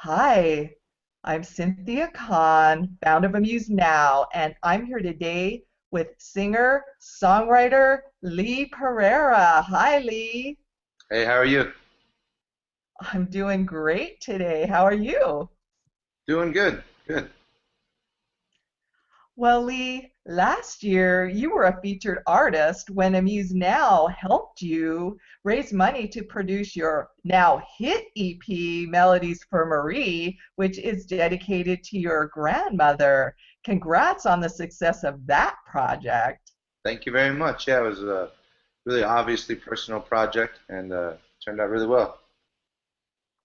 Hi, I'm Cynthia Kahn, founder of Amused Now, and I'm here today with singer, songwriter Lee Perreira. Hi, Lee. Hey, how are you? I'm doing great today. How are you? Doing good. Good. Well, Lee, last year you were a featured artist when Amuse Now helped you raise money to produce your now hit EP, Melodies for Marie, which is dedicated to your grandmother. Congrats on the success of that project. Thank you very much. Yeah, it was a really obviously personal project and turned out really well.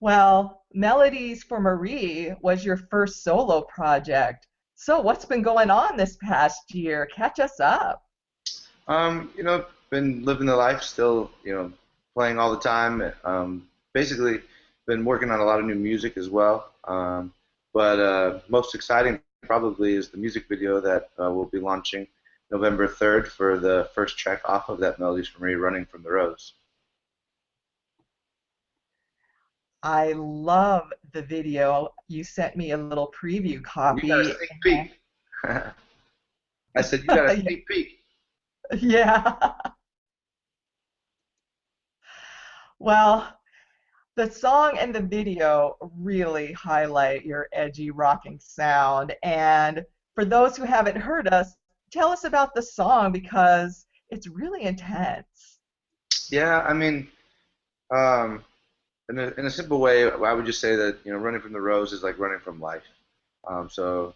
Well, Melodies for Marie was your first solo project. So, what's been going on this past year? Catch us up. Been living the life still, playing all the time. Basically, been working on a lot of new music as well. But most exciting probably is the music video that we'll be launching November 3rd for the first track off of that Melodies for Me, Running from the Rose. I love the video. You sent me a little preview You got a copy. sneak peek. I said, you got a sneak peek. Yeah. Well, the song and the video really highlight your edgy rocking sound. And for those who haven't heard us, tell us about the song because it's really intense. Yeah, I mean, um, in a simple way, I would just say that running from the rose is like running from life. So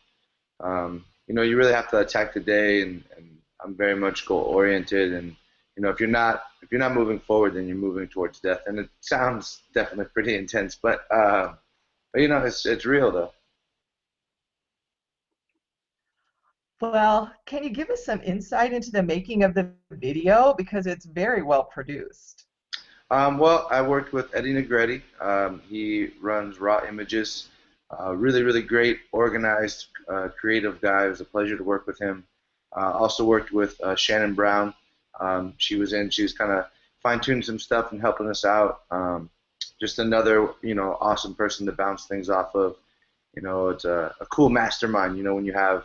you really have to attack the day, and I'm very much goal oriented, and if you're not moving forward, then you're moving towards death. And it sounds definitely pretty intense, but it's real though. Well, can you give us some insight into the making of the video because it's very well produced? Well, I worked with Eddie Negretti. He runs Raw Images. Really, really great, organized, creative guy. It was a pleasure to work with him. Also worked with Shannon Brown. She was kind of fine-tuning some stuff and helping us out. Just another, awesome person to bounce things off of. It's a cool mastermind, when you have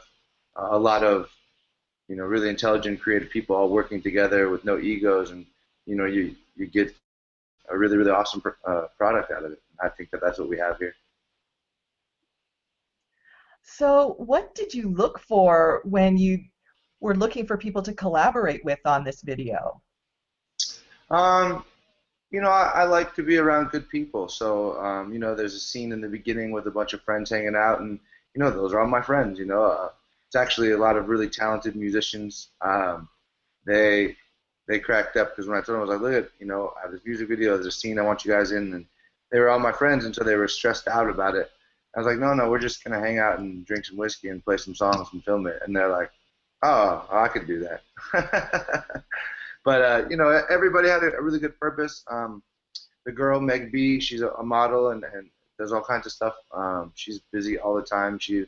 a lot of, really intelligent, creative people all working together with no egos, and, you get a really, really awesome product out of it. I think that that's what we have here. So, what did you look for when you were looking for people to collaborate with on this video? Um, I like to be around good people. So, there's a scene in the beginning with a bunch of friends hanging out, and those are all my friends. It's actually a lot of really talented musicians. They they cracked up because when I told them, I was like, look at, I have this music video, there's a scene I want you guys in, and they were all my friends, and so they were stressed out about it. I was like, no, no, we're just gonna hang out and drink some whiskey and play some songs and film it, and they're like, oh, I could do that. But everybody had a really good purpose. The girl Meg B, she's a model and does all kinds of stuff. She's busy all the time. She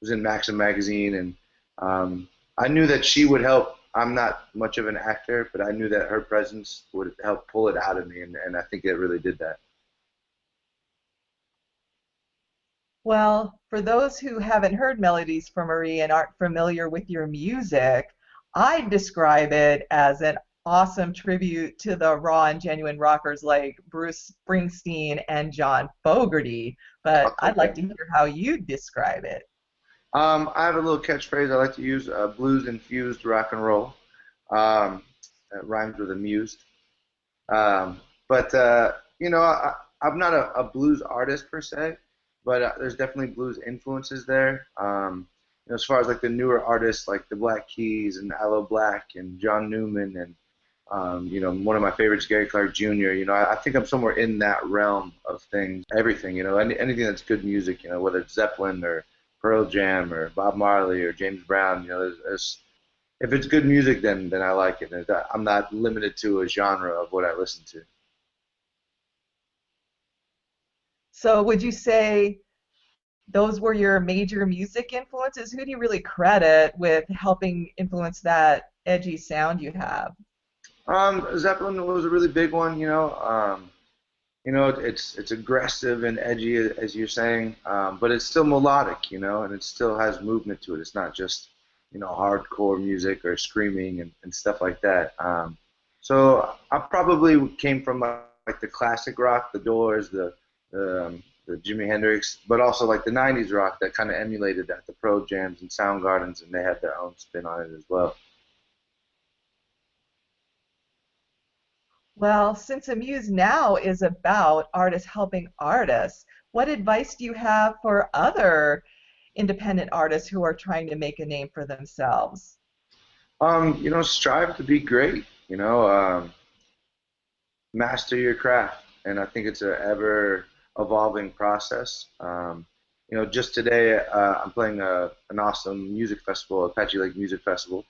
was in Maxim magazine, and I knew that she would help. I'm not much of an actor, but I knew that her presence would help pull it out of me, and I think it really did that. Well, for those who haven't heard Melodies for Marie and aren't familiar with your music, I describe it as an awesome tribute to the raw and genuine rockers like Bruce Springsteen and John Fogerty. But I'd like Okay. to hear how you describe it. I have a little catchphrase I like to use: blues infused rock and roll. That rhymes with amused. But I'm not a blues artist per se, but there's definitely blues influences there. As far as like the newer artists like the Black Keys and Aloe Black and John Newman and one of my favorites, Gary Clark Jr. I think I'm somewhere in that realm of things, everything. Anything that's good music. Whether it's Zeppelin or Pearl Jam or Bob Marley or James Brown. If it's good music, then I like it. I'm not limited to a genre of what I listen to. So, would you say those were your major music influences? Who do you really credit with helping influence that edgy sound you have? Zeppelin was a really big one. it's aggressive and edgy as you're saying, but it's still melodic, and it still has movement to it. It's not just hardcore music or screaming and stuff like that. So I probably came from like the classic rock, the Doors, the Jimi Hendrix, but also like the '90s rock that kind of emulated that, the Pro Jams and Soundgardens, and they had their own spin on it as well. Well, since Amuse Now is about artists helping artists, what advice do you have for other independent artists who are trying to make a name for themselves? Strive to be great. Master your craft, and I think it's an ever evolving process. Just today I'm playing an awesome music festival, Apache Lake Music Festival,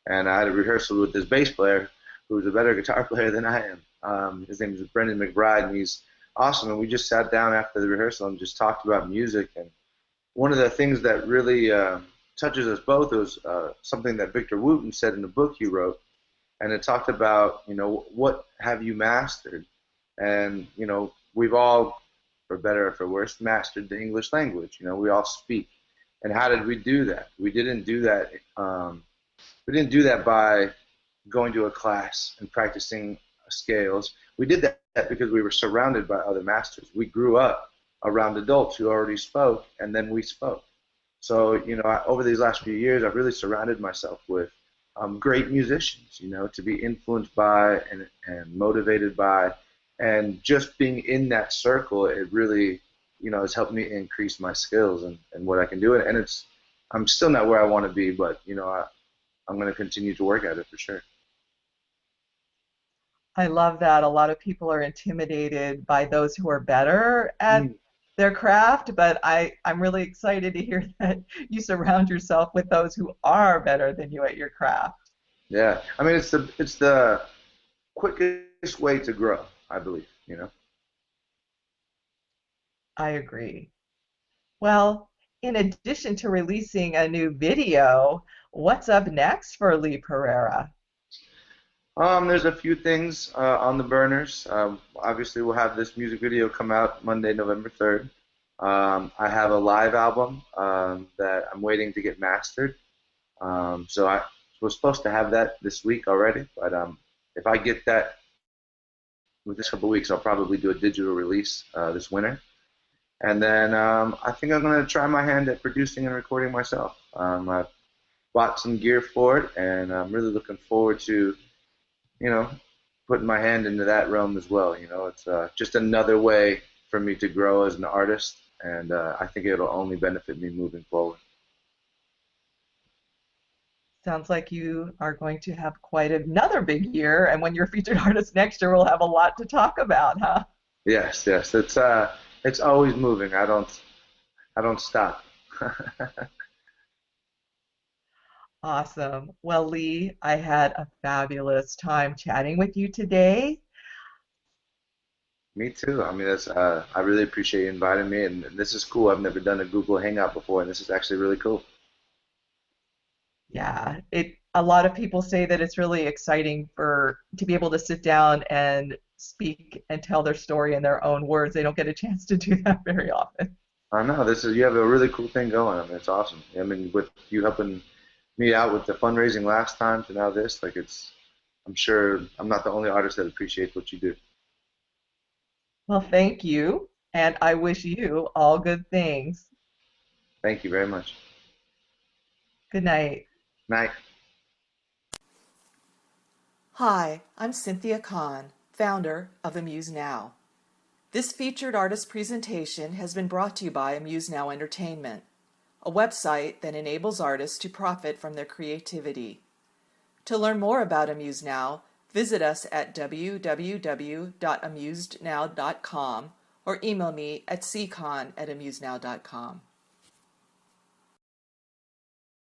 and I had a rehearsal with this bass player who's a better guitar player than I am. His name is Brendan McBride, and he's awesome. And we just sat down after the rehearsal and just talked about music. And one of the things that really touches us both was something that Victor Wooten said in the book he wrote, and it talked about, what have you mastered? And, we've all, for better or for worse, mastered the English language. We all speak. And how did we do that? We didn't do that by going to a class and practicing scales. We did that because we were surrounded by other masters. We grew up around adults who already spoke, and then we spoke. So, over these last few years, I've really surrounded myself with great musicians, to be influenced by and motivated by. And just being in that circle, it really, has helped me increase my skills and what I can do. And I'm still not where I want to be, but, I'm going to continue to work at it for sure. I love that. A lot of people are intimidated by those who are better at Mm. their craft, but I'm really excited to hear that you surround yourself with those who are better than you at your craft. Yeah. I mean, it's the quickest way to grow, I believe. I agree. Well, in addition to releasing a new video, what's up next for Lee Perreira? There's a few things on the burners. Obviously, we'll have this music video come out Monday, November 3rd. I have a live album that I'm waiting to get mastered. So I was supposed to have that this week already, but if I get that with this couple of weeks, I'll probably do a digital release this winter. And then I think I'm going to try my hand at producing and recording myself. I've bought some gear for it, and I'm really looking forward to you know, putting my hand into that realm as well. It's just another way for me to grow as an artist, and I think it'll only benefit me moving forward. Sounds like you are going to have quite another big year, and when you're featured artist next year, we'll have a lot to talk about, huh? Yes, yes, it's always moving. I don't stop. Awesome. Well, Lee, I had a fabulous time chatting with you today. Me too. I mean, I really appreciate you inviting me, and this is cool. I've never done a Google Hangout before, and this is actually really cool. Yeah, a lot of people say that it's really exciting for to be able to sit down and speak and tell their story in their own words. They don't get a chance to do that very often. I know you have a really cool thing going. I mean, it's awesome. I mean, with you helping me out with the fundraising last time to now this, like I'm sure I'm not the only artist that appreciates what you do. Well, thank you, and I wish you all good things. Thank you very much. Good night. Night. Hi, I'm Cynthia Kahn, founder of Amused Now. This featured artist presentation has been brought to you by Amused Now Entertainment, a website that enables artists to profit from their creativity. To learn more about Amused Now, visit us at www.amusednow.com or email me at ccon@amusenow.com.